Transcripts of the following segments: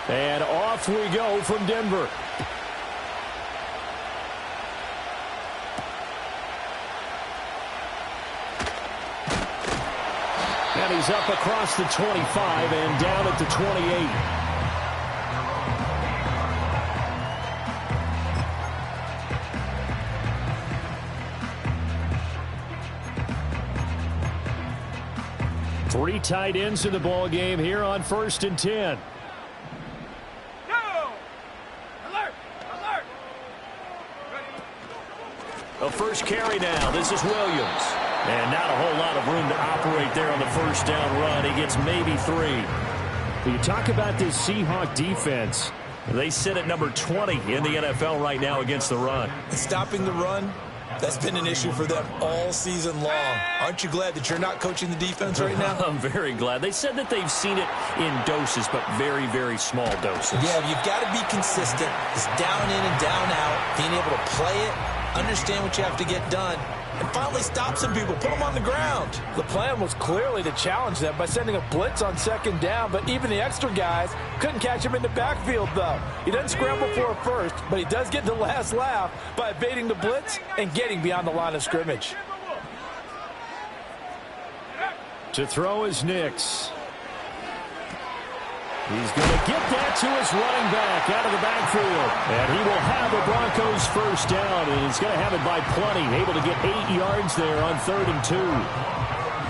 And off we go from Denver. And he's up across the 25 and down at the 28. Three tight ends in the ball game here on 1st and 10. A first carry now. This is Williams. And not a whole lot of room to operate there on the first down run. He gets maybe 3. When you talk about this Seahawk defense, they sit at number 20 in the NFL right now against the run. Stopping the run, that's been an issue for them all season long. Aren't you glad that you're not coaching the defense right now? I'm very glad. They said that they've seen it in doses, but very, very small doses. Yeah, you've got to be consistent. It's down in and down out, being able to play it, understand what you have to get done, and finally stop some people, put them on the ground. The plan was clearly to challenge them by sending a blitz on 2nd down, but even the extra guys couldn't catch him in the backfield, though. He doesn't scramble for a first, but he does get the last laugh by evading the blitz and getting beyond the line of scrimmage. To throw is Nix. He's going to get that to his running back out of the backfield. And he will have the Broncos first down, and he's going to have it by plenty. Able to get 8 yards there on 3rd and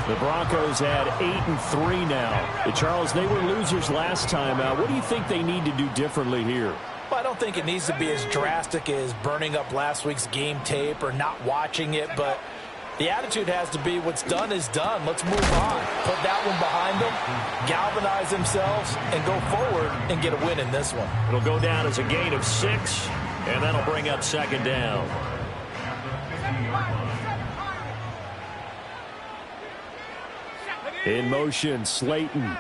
2. The Broncos had 8 and 3 now. Charles, they were losers last time out. What do you think they need to do differently here? Well, I don't think it needs to be as drastic as burning up last week's game tape or not watching it, but the attitude has to be what's done is done. Let's move on. Put that one behind them, galvanize themselves, and go forward and get a win in this one. It'll go down as a gain of 6, and that'll bring up 2nd down. In motion, Slayton.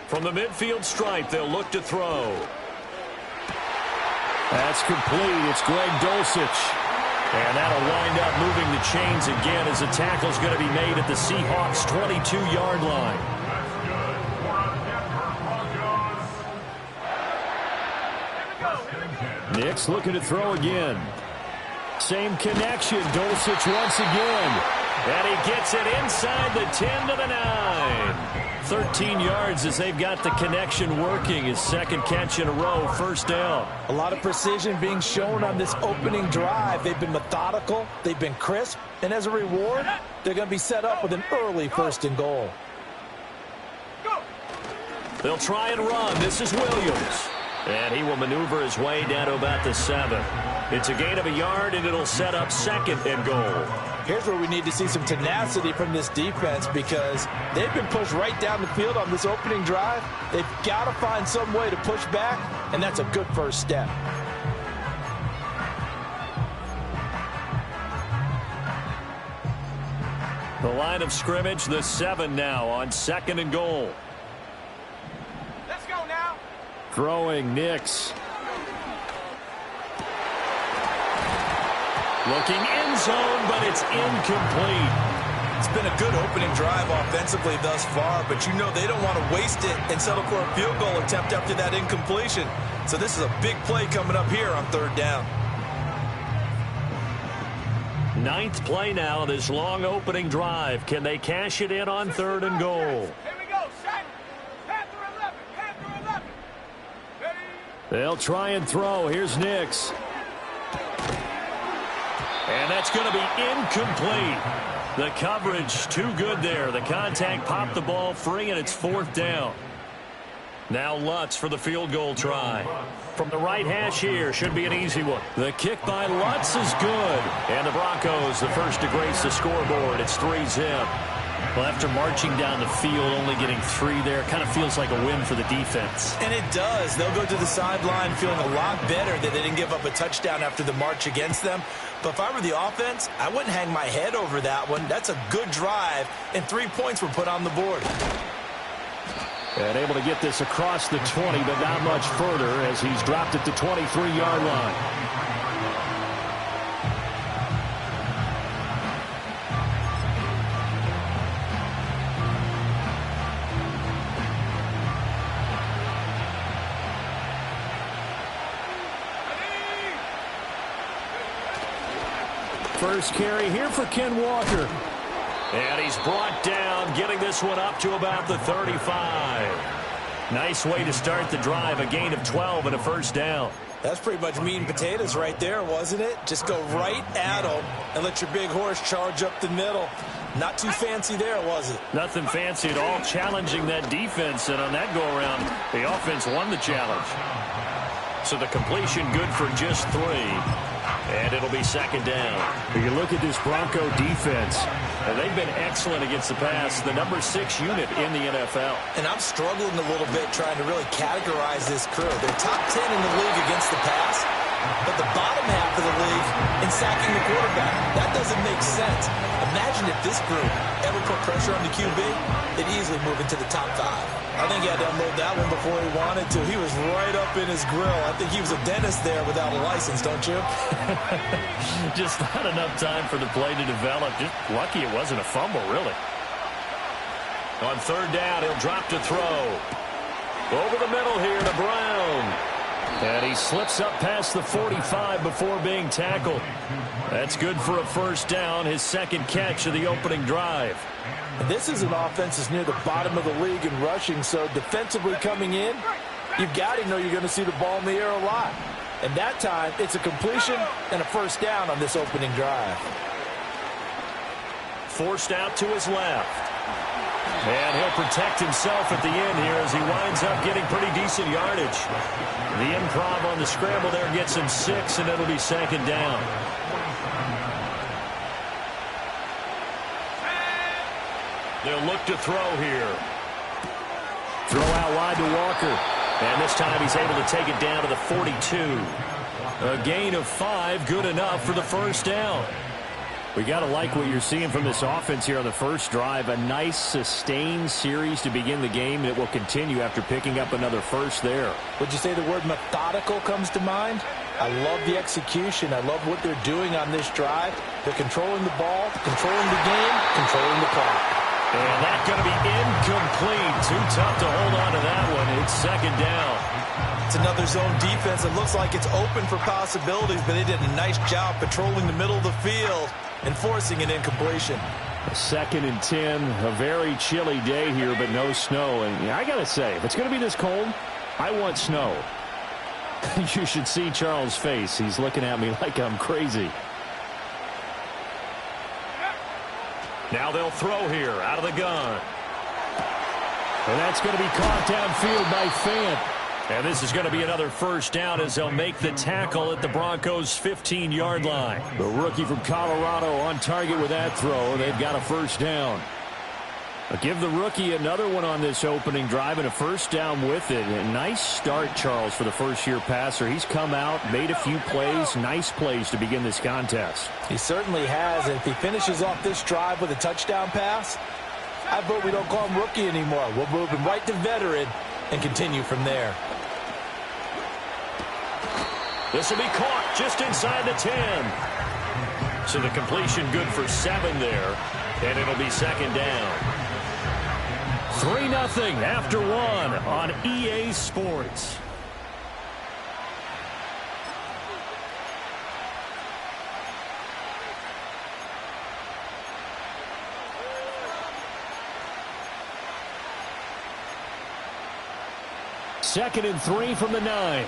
From the midfield stripe, they'll look to throw. That's complete. It's Greg Dulcich. And that'll wind up moving the chains again as the tackle's going to be made at the Seahawks' 22-yard line. Nix looking to throw again. Same connection. Dulcich once again. And he gets it inside the 10 to the 9. 13 yards as they've got the connection working. His 2nd catch in a row, 1st down. A lot of precision being shown on this opening drive. They've been methodical, they've been crisp, and as a reward, they're going to be set up with an early 1st and goal. They'll try and run. This is Williams. And he will maneuver his way down to about the 7. It's a gain of a yard, and it'll set up 2nd and goal. Here's where we need to see some tenacity from this defense because they've been pushed right down the field on this opening drive. They've got to find some way to push back, and that's a good first step. The line of scrimmage, the 7 now on 2nd and goal. Let's go now. Throwing Nix. Looking end zone, but it's incomplete. It's been a good opening drive offensively thus far, but you know they don't want to waste it and settle for a field goal attempt after that incompletion. So this is a big play coming up here on 3rd down. 9th play now, this long opening drive. Can they cash it in on 3rd and goal? Here we go, set. Panther 11, Panther 11. Ready? They'll try and throw. Here's Nix. And that's going to be incomplete. The coverage too good there. The contact popped the ball free, and it's 4th down. Now Lutz for the field goal try. From the right hash here, should be an easy one. The kick by Lutz is good. And the Broncos, the first to grace the scoreboard. It's 3-zip. Well, after marching down the field, only getting 3 there, kind of feels like a win for the defense. And it does. They'll go to the sideline feeling a lot better that they didn't give up a touchdown after the march against them. But if I were the offense, I wouldn't hang my head over that one. That's a good drive, and 3 points were put on the board. And able to get this across the 20, but not much further as he's dropped at the 23-yard line. First carry here for Ken Walker. And he's brought down, getting this one up to about the 35. Nice way to start the drive, a gain of 12 and a first down. That's pretty much meat and potatoes right there, wasn't it? Just go right at them and let your big horse charge up the middle. Not too fancy there, was it? Nothing fancy at all, challenging that defense, and on that go-around, the offense won the challenge. So the completion good for just 3, and it'll be second down. When you look at this Bronco defense, and they've been excellent against the pass, the number 6 unit in the NFL. And I'm struggling a little bit trying to really categorize this crew. They're top 10 in the league against the pass, but the bottom half of the league in sacking the quarterback. That doesn't make sense. Imagine if this group ever put pressure on the QB, they'd easily move into the top 5. I think he had to unload that one before he wanted to. He was right up in his grill. I think he was a dentist there without a license, don't you? Just not enough time for the play to develop. Just lucky it wasn't a fumble, really. On third down, he'll drop to throw. Over the middle here to Brown. And he slips up past the 45 before being tackled. That's good for a first down, his second catch of the opening drive. This is an offense that's near the bottom of the league in rushing, so defensively coming in, you've got to know you're going to see the ball in the air a lot. And that time, it's a completion and a first down on this opening drive. Forced out to his left. And he'll protect himself at the end here as he winds up getting pretty decent yardage. The improv on the scramble there gets him 6, and it'll be second down. They'll look to throw here. throw out wide to Walker. And this time he's able to take it down to the 42. A gain of 5, good enough for the first down. We got to like what you're seeing from this offense here on the first drive. A nice sustained series to begin the game, and it will continue after picking up another first there. Would you say the word methodical comes to mind? I love the execution. I love what they're doing on this drive. They're controlling the ball, controlling the game, controlling the clock. And that's going to be incomplete. Too tough to hold on to that one. It's second down. It's another zone defense. It looks like it's open for possibilities, but they did a nice job patrolling the middle of the field and forcing an incompletion. 2nd and 10, a very chilly day here, but no snow. And I got to say, if it's going to be this cold, I want snow. You should see Charles' face. He's looking at me like I'm crazy. Now they'll throw here out of the gun. And that's going to be caught downfield by Fant. And this is going to be another first down as they'll make the tackle at the Broncos' 15-yard line. The rookie from Colorado on target with that throw. They've got a first down. I'll give the rookie another one on this opening drive and a first down with it. A nice start, Charles, for the first-year passer. He's come out, made a few plays, nice plays to begin this contest. He certainly has, and if he finishes off this drive with a touchdown pass, I vote we don't call him rookie anymore. We'll move him right to veteran and continue from there. This will be caught just inside the 10. So the completion good for 7 there, and it'll be second down. 3-0 after 1 on EA Sports. Second and 3 from the 9.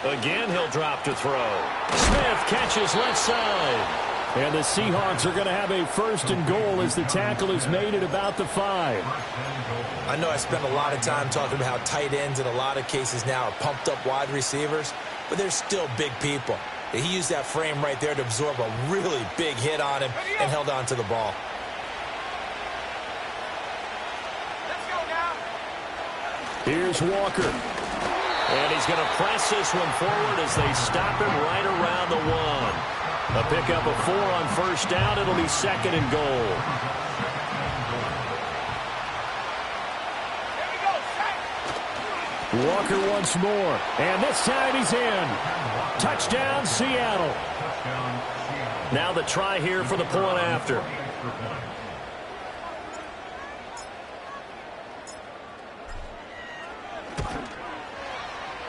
Again, he'll drop to throw. Smith catches left side. And the Seahawks are going to have a first and goal as the tackle is made at about the 5. I know I spent a lot of time talking about how tight ends in a lot of cases now are pumped up wide receivers, but they're still big people. He used that frame right there to absorb a really big hit on him and held on to the ball. Let's go now. Here's Walker. And he's going to press this one forward as they stop him right around the 1. A pickup of 4 on first down. It'll be second and goal. Here we go, Shaq. Walker once more. And this time he's in. Touchdown, Seattle. Now the try here for the point after.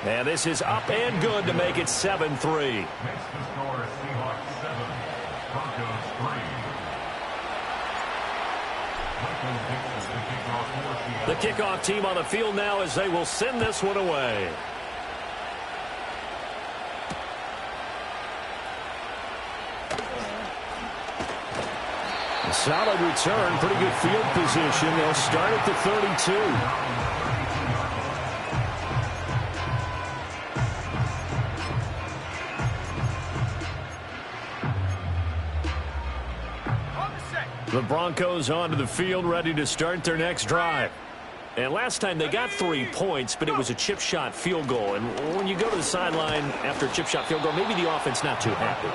And this is up and good to make it 7-3. Makes the score Seahawks 7, Broncos 3. The kickoff team on the field now as they will send this one away. A solid return, pretty good field position. They'll start at the 32. The Broncos onto the field, ready to start their next drive. And last time they got 3 points, but it was a chip shot field goal. And when you go to the sideline after a chip shot field goal, maybe the offense not too happy.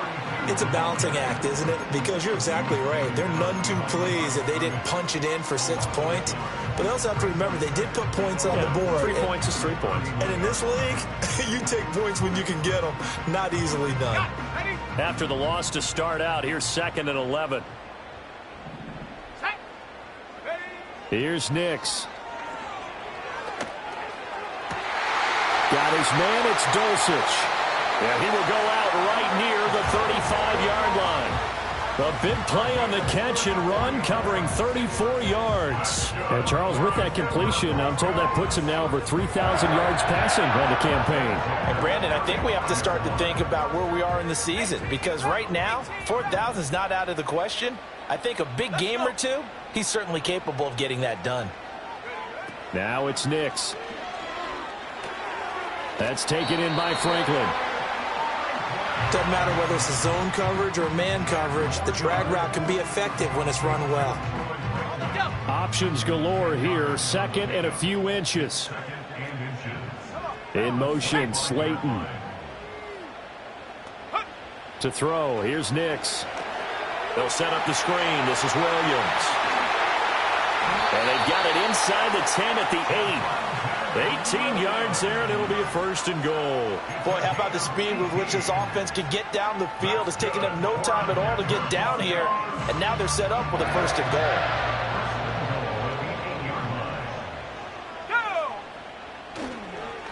It's a balancing act, isn't it? Because you're exactly right. They're none too pleased that they didn't punch it in for 6 points. But they also have to remember they did put points on the board. 3 points is 3 points. And in this league, you take points when you can get them. Not easily done. After the loss to start out, here's 2nd and 11. Here's Nix. Got his man, it's Dulcich. Yeah, he will go out right near the 35-yard line. A big play on the catch and run, covering 34 yards. And Charles, with that completion, I'm told that puts him now over 3,000 yards passing on the campaign. And Brandon, I think we have to start to think about where we are in the season, because right now, 4,000 is not out of the question. I think a big game or two, he's certainly capable of getting that done. Now it's Nix. That's taken in by Franklin. Doesn't matter whether it's a zone coverage or man coverage, the drag route can be effective when it's run well. Options galore here. 2nd and a few inches. In motion, Slayton. To throw, here's Nix. They'll set up the screen. This is Williams. And they've got it inside the 10 at the 8. 18 yards there, and it'll be a 1st and goal. Boy, how about the speed with which this offense can get down the field? It's taken them no time at all to get down here, and now they're set up with a 1st and goal.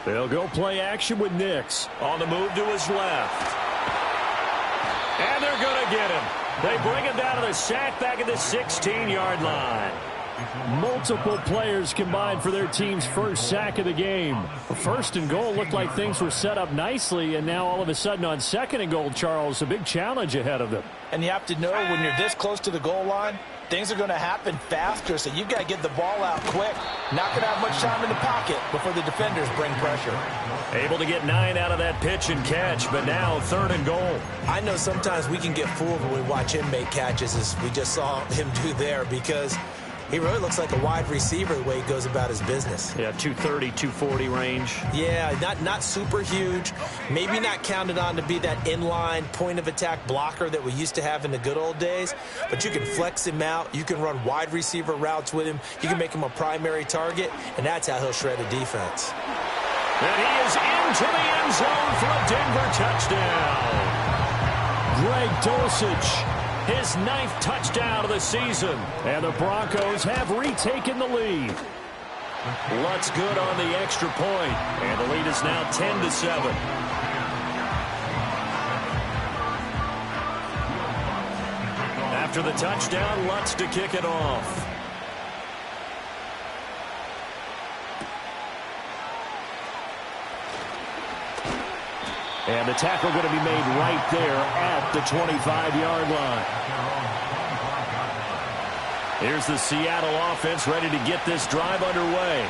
They'll go play action with Nix. On the move to his left. And they're going to get him. They bring him down to the sack back at the 16-yard line. Multiple players combined for their team's first sack of the game. A 1st and goal looked like things were set up nicely, and now all of a sudden on 2nd and goal, Charles, a big challenge ahead of them. And you have to know when you're this close to the goal line, things are going to happen faster, so you've got to get the ball out quick. Not going to have much time in the pocket before the defenders bring pressure. Able to get 9 out of that pitch and catch, but now 3rd and goal. I know sometimes we can get fooled when we watch him make catches, as we just saw him do there, because he really looks like a wide receiver the way he goes about his business. Yeah, 230, 240 range. Yeah, not super huge. Maybe not counted on to be that inline point-of-attack blocker that we used to have in the good old days. But you can flex him out. You can run wide receiver routes with him. You can make him a primary target, and that's how he'll shred a defense. And he is into the end zone for a Denver touchdown. Greg Dulcich. His 9th touchdown of the season. And the Broncos have retaken the lead. Lutz good on the extra point. And the lead is now 10-7. After the touchdown, Lutz to kick it off. And the tackle going to be made right there at the 25-yard line. Here's the Seattle offense ready to get this drive underway.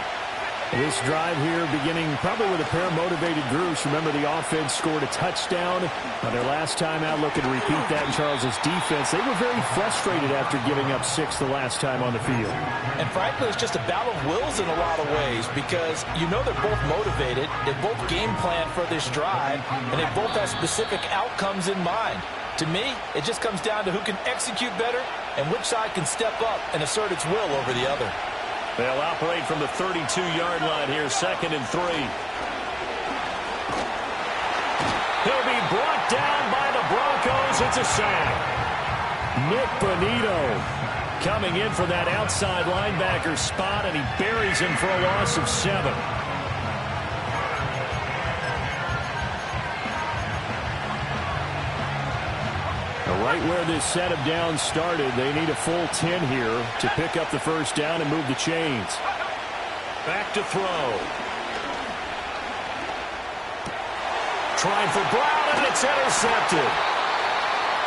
This drive here beginning probably with a pair of motivated groups. Remember, the offense scored a touchdown on their last time out, looking to repeat that in Charles's defense. They were very frustrated after giving up 6 the last time on the field. And frankly, it's just a battle of wills in a lot of ways, because you know they're both motivated, they both game plan for this drive, and they both have specific outcomes in mind. To me, it just comes down to who can execute better and which side can step up and assert its will over the other. They'll operate from the 32-yard line here, 2nd and 3. He'll be brought down by the Broncos. It's a sack. Nick Bonito coming in for that outside linebacker spot, and he buries him for a loss of 7. Right where this set of downs started, they need a full 10 here to pick up the first down and move the chains. Back to throw. Trying for Brown, and it's intercepted.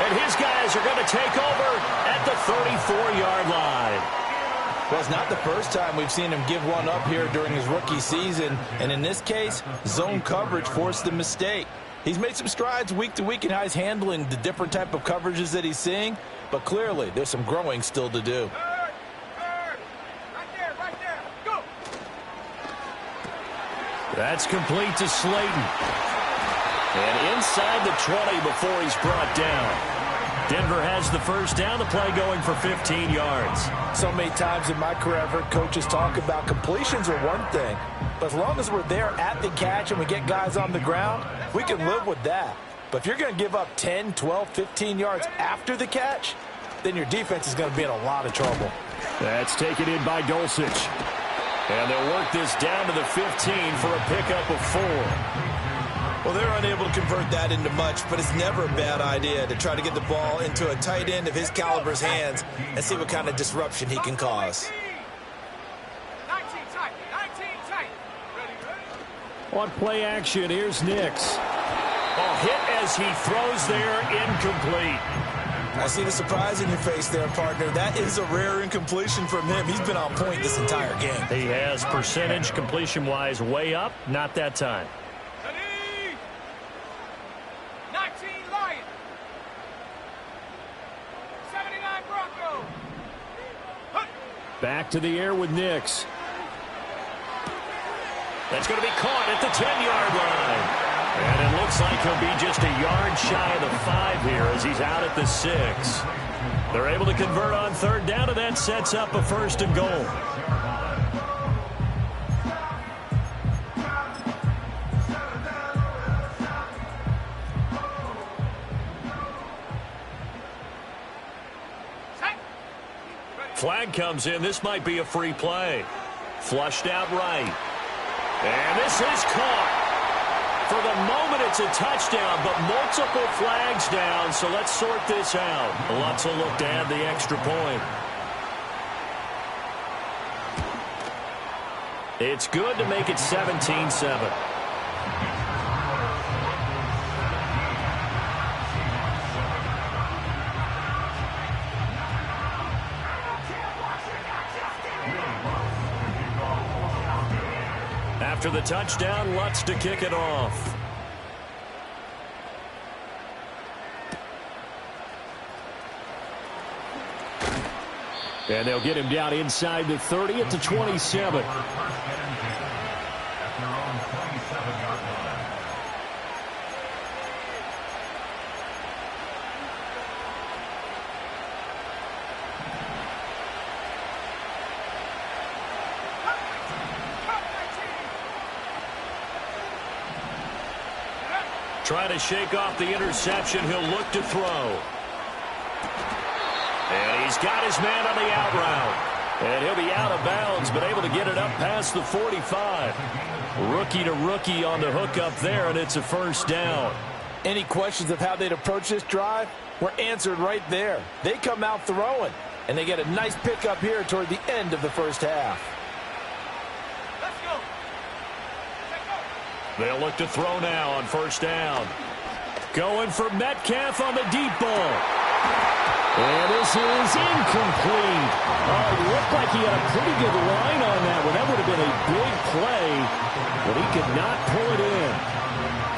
And his guys are going to take over at the 34-yard line. Well, it's not the first time we've seen him give one up here during his rookie season. And in this case, zone coverage forced the mistake. He's made some strides week to week in how he's handling the different type of coverages that he's seeing. But clearly, there's some growing still to do. Right there. Go. That's complete to Slayton. And inside the 20 before he's brought down. Denver has the first down, the play going for 15 yards. So many times in my career, I've heard coaches talk about completions are one thing. But as long as we're there at the catch and we get guys on the ground, we can live with that. But if you're going to give up 10, 12, 15 yards after the catch, then your defense is going to be in a lot of trouble. That's taken in by Dulcich. And they'll work this down to the 15 for a pickup of 4. Well, they're unable to convert that into much, but it's never a bad idea to try to get the ball into a tight end of his caliber's hands and see what kind of disruption he can cause. 19 tight. 19 tight. Ready? On play action, here's Nix. A hit as he throws there, incomplete. I see the surprise in your face there, partner. That is a rare incompletion from him. He's been on point this entire game. He has percentage completion-wise way up, not that time. Ready? 19 Lions. 79 Broncos. Back to the air with Nix. That's going to be caught at the 10-yard line. And it looks like he'll be just a yard shy of the 5 here as he's out at the 6. They're able to convert on third down, and that sets up a 1st and goal. Flag comes in. This might be a free play. Flushed out right. And this is caught. For the moment, it's a touchdown, but multiple flags down, so let's sort this out. Lutz will look to add the extra point. It's good to make it 17-7. After the touchdown, Lutz to kick it off. And they'll get him down inside the 30 at the 27. Trying to shake off the interception. He'll look to throw. And he's got his man on the out route. And he'll be out of bounds, but able to get it up past the 45. Rookie to rookie on the hook up there, and it's a 1st down. Any questions of how they'd approach this drive were answered right there. They come out throwing, and they get a nice pickup here toward the end of the first half. They'll look to throw now on 1st down. Going for Metcalf on the deep ball. And this is incomplete. Oh, it looked like he had a pretty good line on that one. That would have been a big play, but he could not pull it in.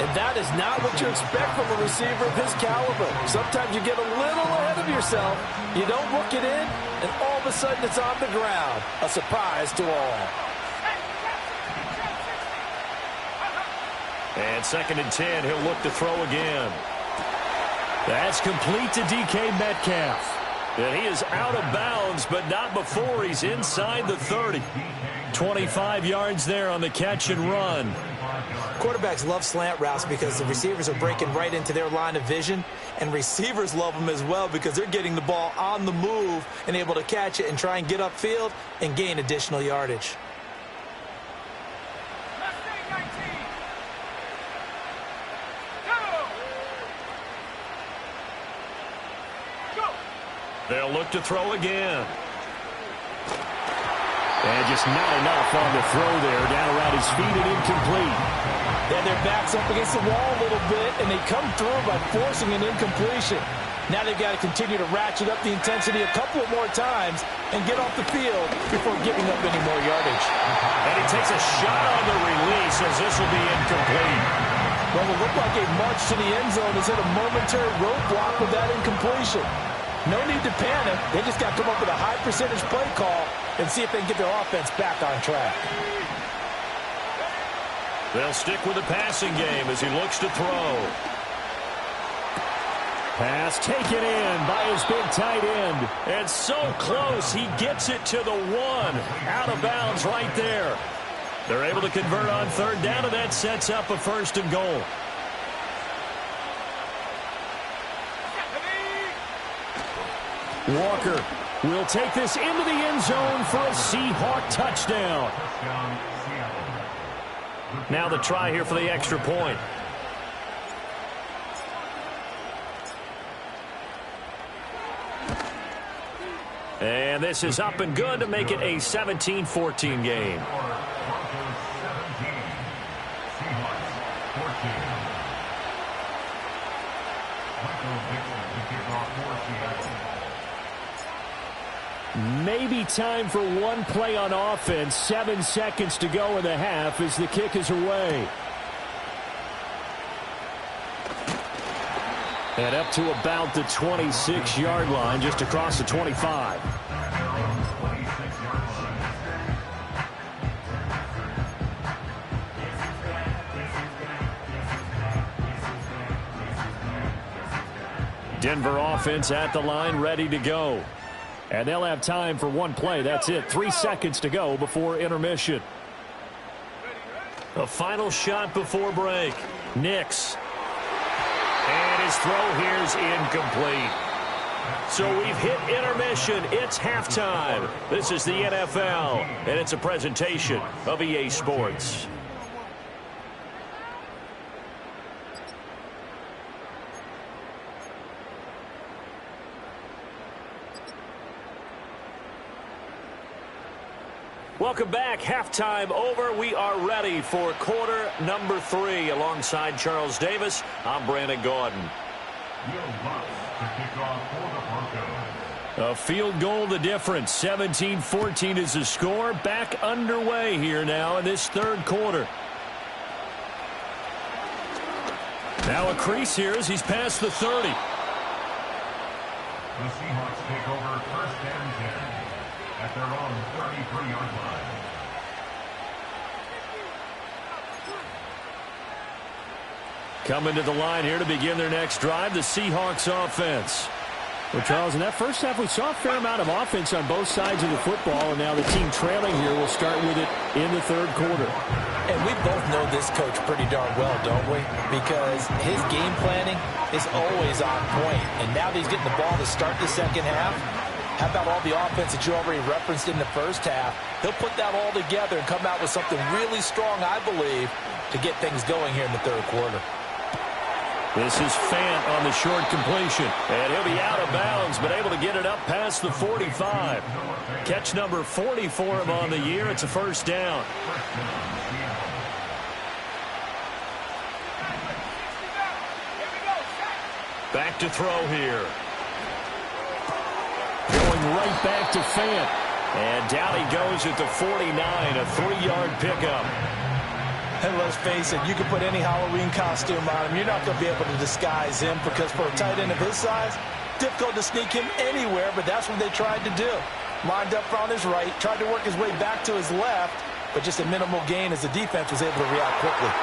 And that is not what you expect from a receiver of his caliber. Sometimes you get a little ahead of yourself. You don't look it in, and all of a sudden it's on the ground. A surprise to all. And 2nd and 10, he'll look to throw again. That's complete to DK Metcalf. And he is out of bounds, but not before he's inside the 30. 25 yards there on the catch and run. Quarterbacks love slant routes because the receivers are breaking right into their line of vision, and receivers love them as well because they're getting the ball on the move and able to catch it and try and get upfield and gain additional yardage. They'll look to throw again. And just not enough on the throw there. Down around his feet and incomplete. And their back's up against the wall a little bit, and they come through by forcing an incompletion. Now they've got to continue to ratchet up the intensity a couple of more times and get off the field before giving up any more yardage. And he takes a shot on the release as this will be incomplete. Well, it looked like a march to the end zone has hit a momentary roadblock with that incompletion. No need to panic. They just got to come up with a high percentage play call and see if they can get their offense back on track. They'll stick with the passing game as he looks to throw. Pass taken in by his big tight end. And so close, he gets it to the one. Out of bounds right there. They're able to convert on third down, and that sets up a 1st and goal. Walker will take this into the end zone for a Seahawk touchdown. Now the try here for the extra point. And this is up and good to make it a 17-14 game. Maybe time for one play on offense. 7 seconds to go in the half as the kick is away. And up to about the 26-yard line, just across the 25. Denver offense at the line, ready to go. And they'll have time for one play. That's it. 3 seconds to go before intermission. A final shot before break. Nix. And his throw here's incomplete. So we've hit intermission. It's halftime. This is the NFL, and it's a presentation of EA Sports. Welcome back. Halftime over. We are ready for quarter number 3. Alongside Charles Davis, I'm Brandon Gordon. A field goal the difference. 17-14 is the score. Back underway here now in this third quarter. Now a crease here as he's past the 30. The Seahawks take over 1st and 10 at their own 33-yard line. Coming to the line here to begin their next drive, the Seahawks offense. Well, Charles, in that first half, we saw a fair amount of offense on both sides of the football, and now the team trailing here will start with it in the third quarter. And we both know this coach pretty darn well, don't we? Because his game planning is always on point. And now that he's getting the ball to start the second half, how about all the offense that you already referenced in the first half? He'll put that all together and come out with something really strong, I believe, to get things going here in the third quarter. This is Fant on the short completion. And he'll be out of bounds, but able to get it up past the 45. Catch number 40 for him on the year. It's a 1st down. Back to throw here. Going right back to Fant. And down he goes at the 49, a 3-yard pickup. And let's face it, you can put any Halloween costume on him. You're not going to be able to disguise him because for a tight end of his size, difficult to sneak him anywhere, but that's what they tried to do. Lined up on his right, tried to work his way back to his left, but just a minimal gain as the defense was able to react quickly.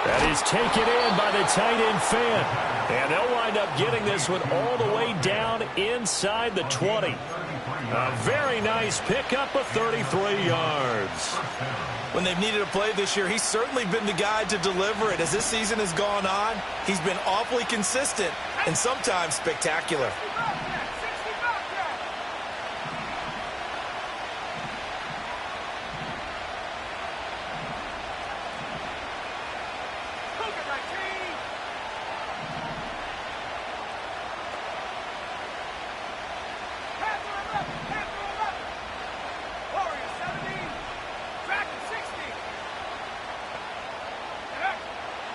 That is taken in by the tight end Fant. And they'll wind up getting this one all the way down inside the 20. A very nice pickup of 33 yards. When they've needed a play this year, he's certainly been the guy to deliver it. As this season has gone on, he's been awfully consistent and sometimes spectacular.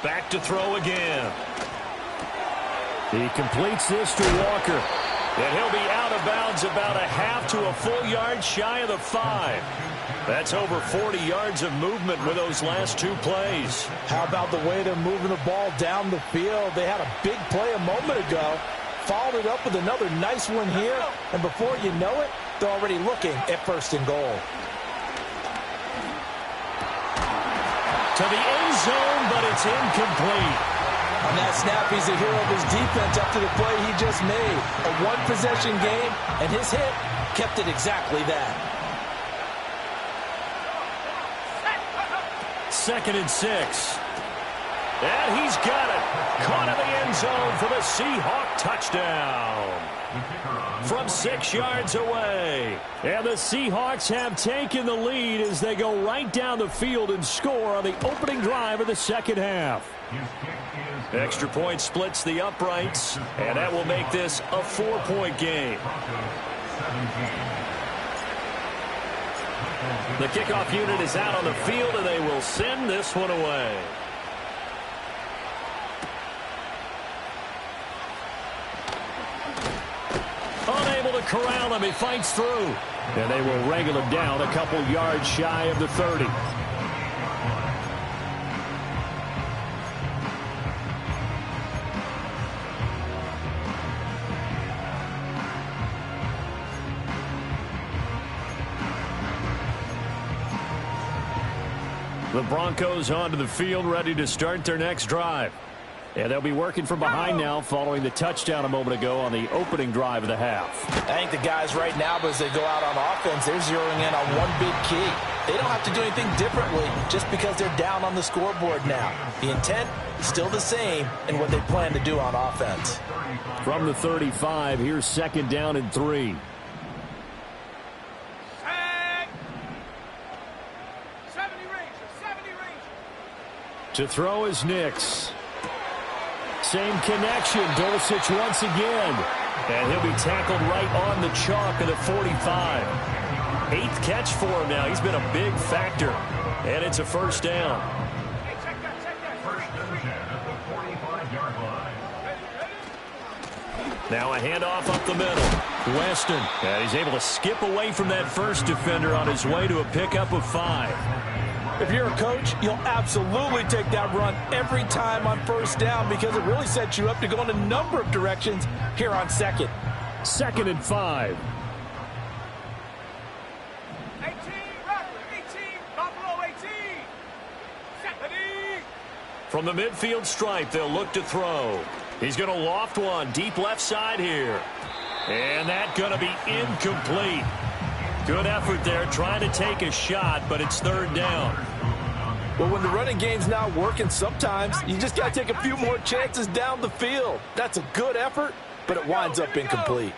Back to throw again. He completes this to Walker. And he'll be out of bounds about a half to a full yard shy of the 5. That's over 40 yards of movement with those last 2 plays. How about the way they're moving the ball down the field? They had a big play a moment ago, followed it up with another nice one here, and before you know it, they're already looking at 1st and goal. To the end zone, but it's incomplete. On that snap, he's the hero of his defense up to the play he just made. A one-possession game, and his hit kept it exactly that. 2nd and 6. And he's got it. Caught in the end zone for the Seahawk touchdown. From 6 yards away. And the Seahawks have taken the lead as they go right down the field and score on the opening drive of the second half. Extra point splits the uprights, and that will make this a 4-point game. The kickoff unit is out on the field, and they will send this one away. Unable to corral him, he fights through. And they will wrangle him down a couple yards shy of the 30. The Broncos onto the field, ready to start their next drive. And they'll be working from behind now following the touchdown a moment ago on the opening drive of the half. I think the guys right now, as they go out on offense, they're zeroing in on one big key. They don't have to do anything differently just because they're down on the scoreboard now. The intent is still the same in what they plan to do on offense. From the 35, here's 2nd down and 3. To throw is Nix. Same connection, Dulcich once again. And he'll be tackled right on the chalk of the 45. 8th catch for him now. He's been a big factor. And it's a 1st down. First and 10 at the 45-yard line. Now a handoff up the middle. Weston. And he's able to skip away from that first defender on his way to a pickup of 5. If you're a coach, you'll absolutely take that run every time on 1st down because it really sets you up to go in a number of directions here on 2nd. 2nd and 5. 18, Raptor, 18, Buffalo 18. From the midfield stripe, they'll look to throw. He's going to loft one deep left side here. And that's going to be incomplete. Good effort there, trying to take a shot, but it's 3rd down. Well, when the running game's not working, sometimes you just got to take a few more chances down the field. That's a good effort, but it winds up incomplete.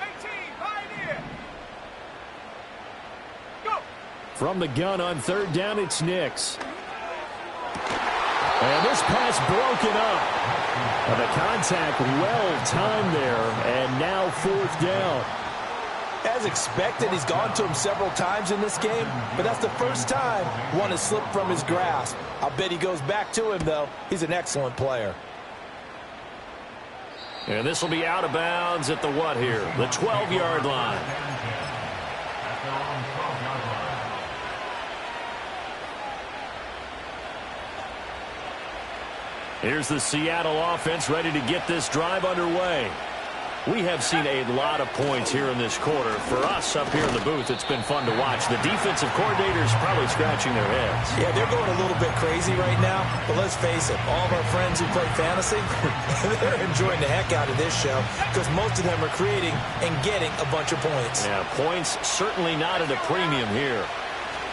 18, Pioneer. Go. From the gun on 3rd down, it's Nix. And this pass broken up. And the contact well-timed there, and now 4th down. As expected, he's gone to him several times in this game, but that's the first time one has slipped from his grasp. I'll bet he goes back to him, though. He's an excellent player. And this will be out of bounds at the what here? The 12-yard line. Here's the Seattle offense ready to get this drive underway. We have seen a lot of points here in this quarter. For us up here in the booth, it's been fun to watch. The defensive coordinators probably scratching their heads. Yeah, they're going a little bit crazy right now, but let's face it, all of our friends who play fantasy, they're enjoying the heck out of this show because most of them are creating and getting a bunch of points. Yeah, points certainly not at a premium here.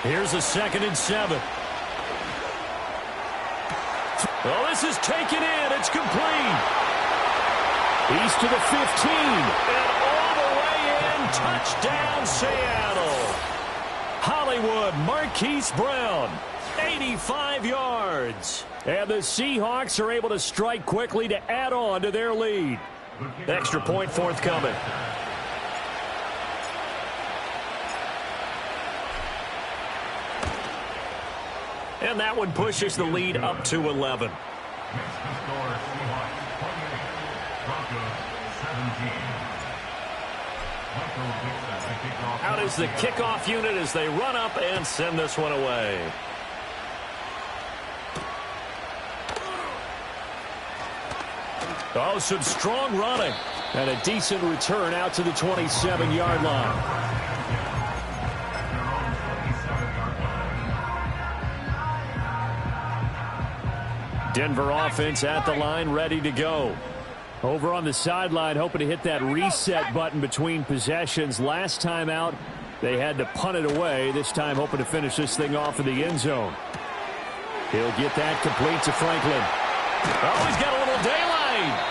Here's a 2nd and 7. Oh, this is taken in. It's complete. He's to the 15, and all the way in, touchdown Seattle. Hollywood, Marquise Brown, 85 yards. And the Seahawks are able to strike quickly to add on to their lead. Extra point forthcoming. And that one pushes the lead up to 11. Makes the score Seahawks 28, Broncos 17. Michael Dixon, the kickoff. Out is the kickoff unit as they run up and send this one away. Oh, some strong running. And a decent return out to the 27-yard line. Denver offense at the line, ready to go. Over on the sideline, hoping to hit that reset button between possessions. Last time out, they had to punt it away. This time, hoping to finish this thing off in the end zone. He'll get that complete to Franklin. Oh, he's got a little daylight.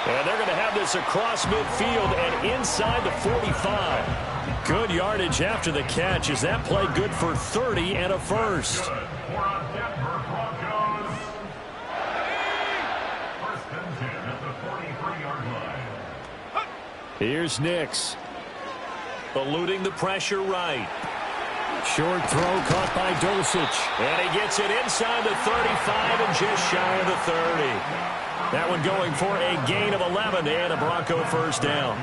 And they're going to have this across midfield and inside the 45. Good yardage after the catch. Is that play good for 30 and a first? Here's Nix. Eluding the pressure right. Short throw caught by Dulcich. And he gets it inside the 35 and just shy of the 30. That one going for a gain of 11 and a Bronco first down.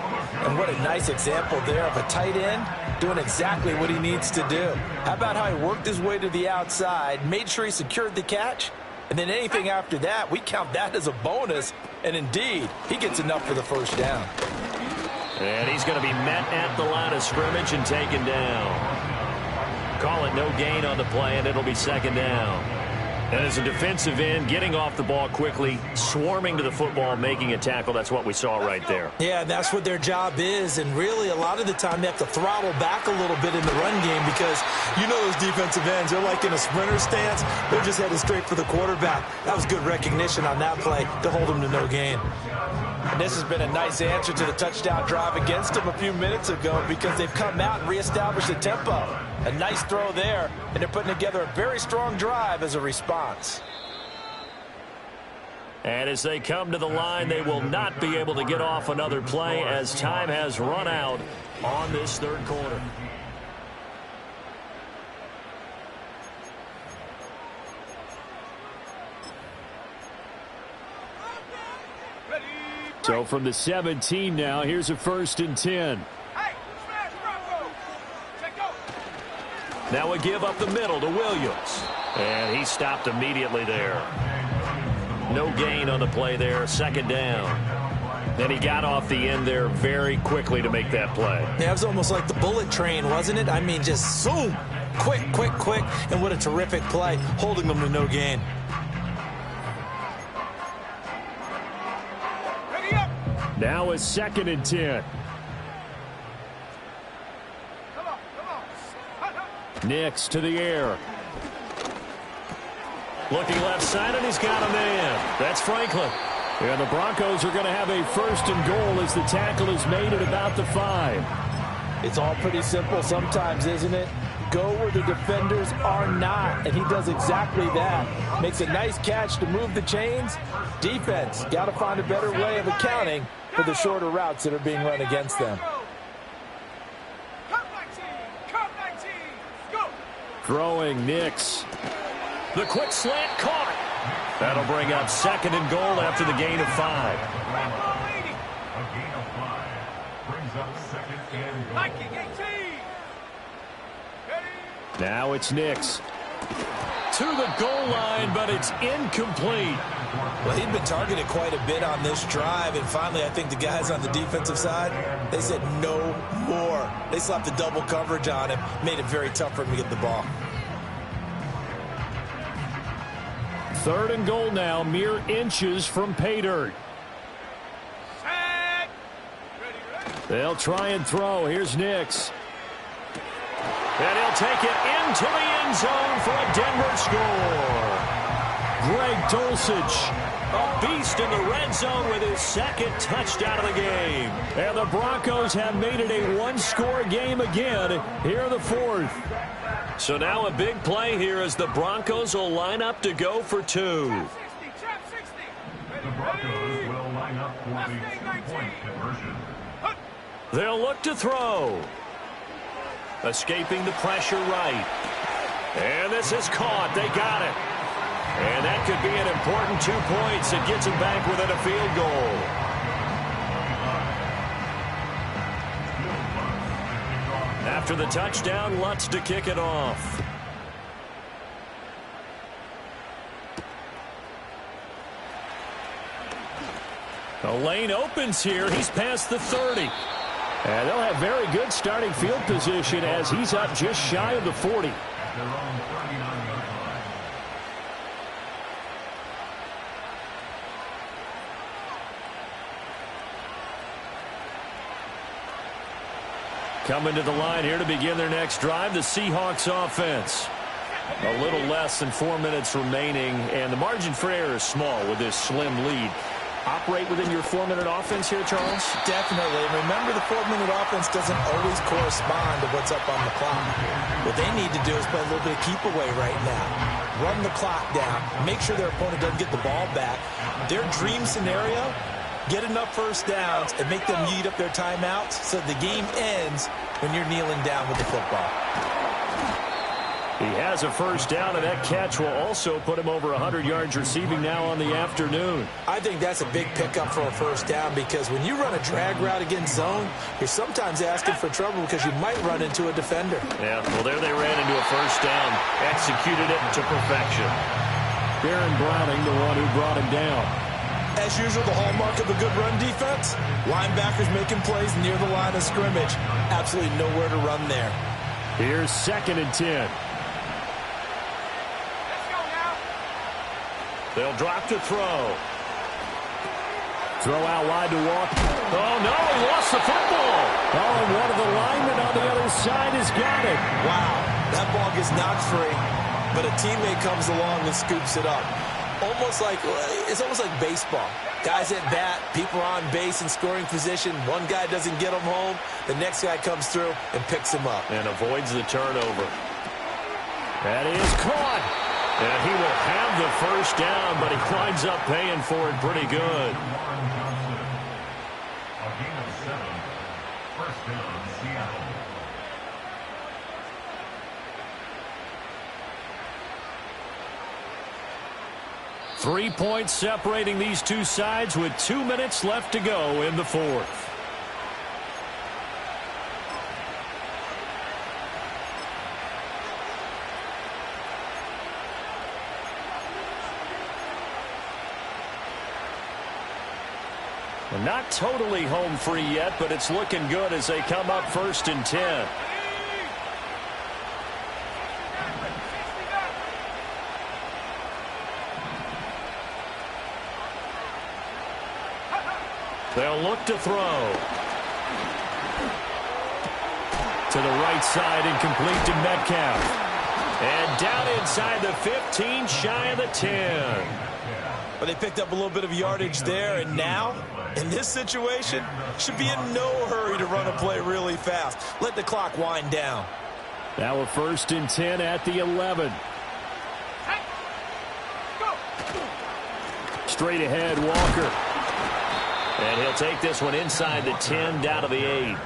And what a nice example there of a tight end doing exactly what he needs to do. How about how he worked his way to the outside, made sure he secured the catch, and then anything after that, we count that as a bonus. And indeed, he gets enough for the first down. And he's going to be met at the line of scrimmage and taken down. Call it no gain on the play, and it'll be second down. And as a defensive end, getting off the ball quickly, swarming to the football, making a tackle, that's what we saw right there. Yeah, that's what their job is, and really a lot of the time they have to throttle back a little bit in the run game because you know those defensive ends, they're like in a sprinter stance. They're just headed straight for the quarterback. That was good recognition on that play to hold them to no gain. And this has been a nice answer to the touchdown drive against them a few minutes ago because they've come out and reestablished the tempo. A nice throw there, and they're putting together a very strong drive as a response. And as they come to the line, they will not be able to get off another play as time has run out on this third quarter. So from the 17 now, here's a 1st and 10. Now a give up the middle to Williams. And he stopped immediately there. No gain on the play there, second down. Then he got off the end there very quickly to make that play. Yeah, it was almost like the bullet train, wasn't it? I mean, just zoom. Quick, quick, quick. And what a terrific play, holding them to no gain. Now a 2nd and 10. Nix to the air. Looking left side, and he's got a man. That's Franklin. And the Broncos are going to have a 1st and goal as the tackle is made at about the 5. It's all pretty simple sometimes, isn't it? Go where the defenders are not, and he does exactly that. Makes a nice catch to move the chains. Defense, got to find a better way of accounting for the shorter routes that are being run against them. Throwing Nix. The quick slant caught. That'll bring up 2nd and goal after the gain of 5. A gain of 5 brings up 2nd and goal. Now it's Nix. To the goal line, but it's incomplete. Well, he'd been targeted quite a bit on this drive, and finally I think the guys on the defensive side, they said no more. They slapped the double coverage on him, made it very tough for him to get the ball. 3rd and goal now, mere inches from pay dirt. They'll try and throw. Here's Nix. And he'll take it into the end zone for a Denver score. Greg Dulcich, a beast in the red zone with his 2nd touchdown of the game. And the Broncos have made it a one-score game again. Here the 4th. So now a big play here as the Broncos will line up to go for 2. The Broncos will line up for the 2-point conversion. They'll look to throw. Escaping the pressure right. And this is caught. They got it. And that That could be an important 2 points. It gets him back within a field goal. After the touchdown, Lutz to kick it off. The lane opens here. He's past the 30. And they'll have very good starting field position as he's up just shy of the 40. Coming to the line here to begin their next drive, the Seahawks offense. A little less than 4 minutes remaining, and the margin for error is small with this slim lead. Operate within your 4-minute offense here, Charles? Definitely. And remember, the 4-minute offense doesn't always correspond to what's up on the clock. What they need to do is play a little bit of keep away right now. Run the clock down. Make sure their opponent doesn't get the ball back. Their dream scenario, get enough first downs and make them eat up their timeouts so the game ends when you're kneeling down with the football. He has a first down, and that catch will also put him over 100 yards receiving now on the afternoon. I think that's a big pickup for a first down because when you run a drag route against zone, you're sometimes asking for trouble because you might run into a defender. Yeah, well, there they ran into a first down. Executed it to perfection. Baron Browning, the one who brought him down. As usual, the hallmark of a good run defense, linebackers making plays near the line of scrimmage. Absolutely nowhere to run there. Here's 2nd and 10. They'll drop to throw. Throw out wide to Walker. Oh, no, he lost the football. Oh, and one of the linemen on the other side has got it. Wow, that ball gets knocked free, but a teammate comes along and scoops it up. It's almost like baseball. Guys at bat, people are on base in scoring position. One guy doesn't get him home. The next guy comes through and picks him up. And avoids the turnover. That is caught. And he will have the first down, but he winds up paying for it pretty good. A gain of 7. First down, Seattle. Three points separating these two sides with 2 minutes left to go in the fourth. Well, not totally home free yet, but it's looking good as they come up 1st and 10. They'll look to throw. To the right side and complete to Metcalf. And down inside the 15, shy of the 10. But they picked up a little bit of yardage there, and now, in this situation, should be in no hurry to run a play really fast. Let the clock wind down. Now a 1st and 10 at the 11. Straight ahead, Walker. And he'll take this one inside the 10, down to the 8.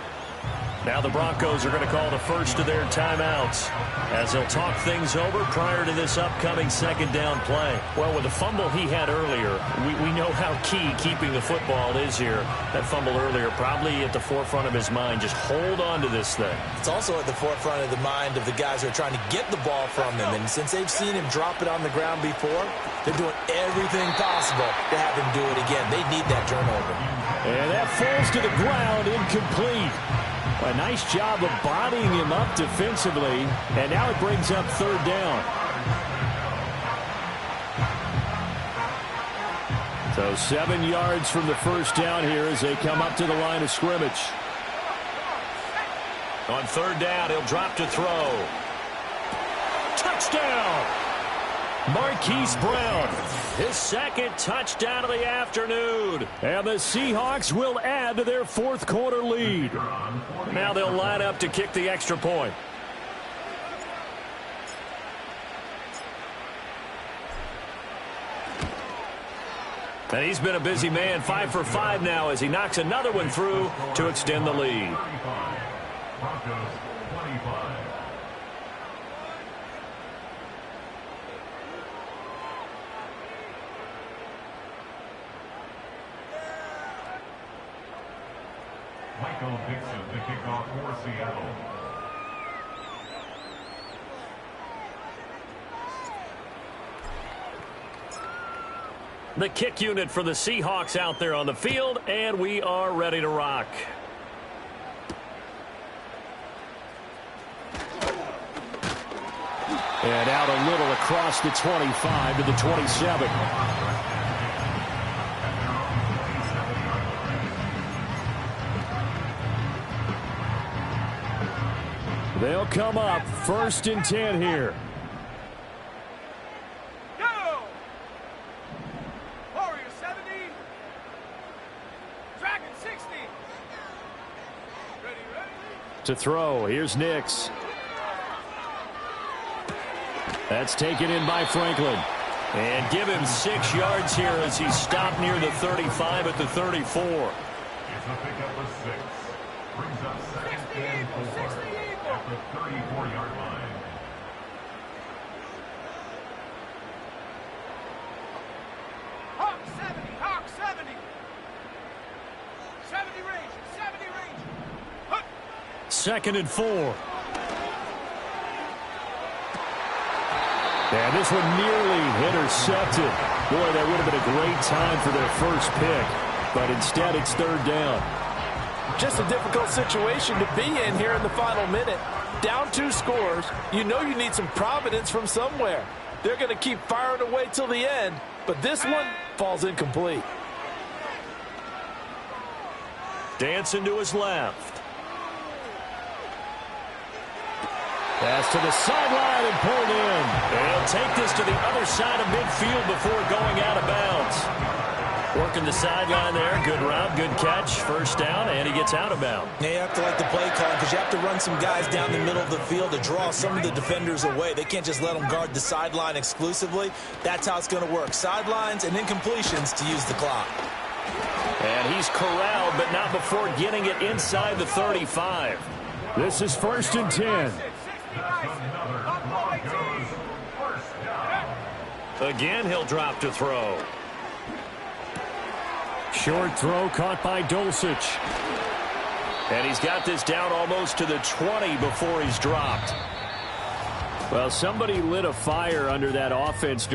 Now the Broncos are going to call the first of their timeouts as they'll talk things over prior to this upcoming 2nd down play. Well, with the fumble he had earlier, we know how key keeping the football is here. That fumble earlier probably at the forefront of his mind. Just hold on to this thing. It's also at the forefront of the mind of the guys who are trying to get the ball from him. And since they've seen him drop it on the ground before, they're doing everything possible to have him do it again. They need that turnover. And that falls to the ground, incomplete. A nice job of bodying him up defensively, and now it brings up 3rd down. So 7 yards from the first down here as they come up to the line of scrimmage. On 3rd down, he'll drop to throw. Touchdown! Marquise Brown, his 2nd touchdown of the afternoon. And the Seahawks will add to their 4th quarter lead. Now they'll line up to kick the extra point. And he's been a busy man, 5 for 5 now as he knocks another one through to extend the lead. Broncos 25. Michael Dixon to kick off for Seattle. The kick unit for the Seahawks out there on the field, and we are ready to rock. And out a little across the 25 to the 27. They'll come up 1st and 10 here. Go! Warrior 70. Dragon 60. Ready, ready. To throw, here's Nix. That's taken in by Franklin. And give him 6 yards here as he stopped near the 35 at the 34. It's a pickup of 6. Brings up 2nd and 4 at the 34-yard line. Hawk 70. Hawk 70. 70 range. 70 range. Huck. 2nd and 4. And this one nearly intercepted. Boy, that would have been a great time for their first pick. But instead, it's 3rd down. Just a difficult situation to be in here in the final minute. Down 2 scores. You know you need some providence from somewhere. They're going to keep firing away till the end. But this one falls incomplete. Dancing to his left. Pass to the sideline and pulled in. They'll take this to the other side of midfield before going out of bounds. Working the sideline there. Good route, good catch. 1st down, and he gets out of bounds. Yeah, you have to like the play call because you have to run some guys down the middle of the field to draw some of the defenders away. They can't just let them guard the sideline exclusively. That's how it's going to work. Sidelines and incompletions to use the clock. And he's corralled, but not before getting it inside the 35. This is 1st and 10. Again, he'll drop to throw. Short throw caught by Dulcich. And he's got this down almost to the 20 before he's dropped. Well, somebody lit a fire under that offense during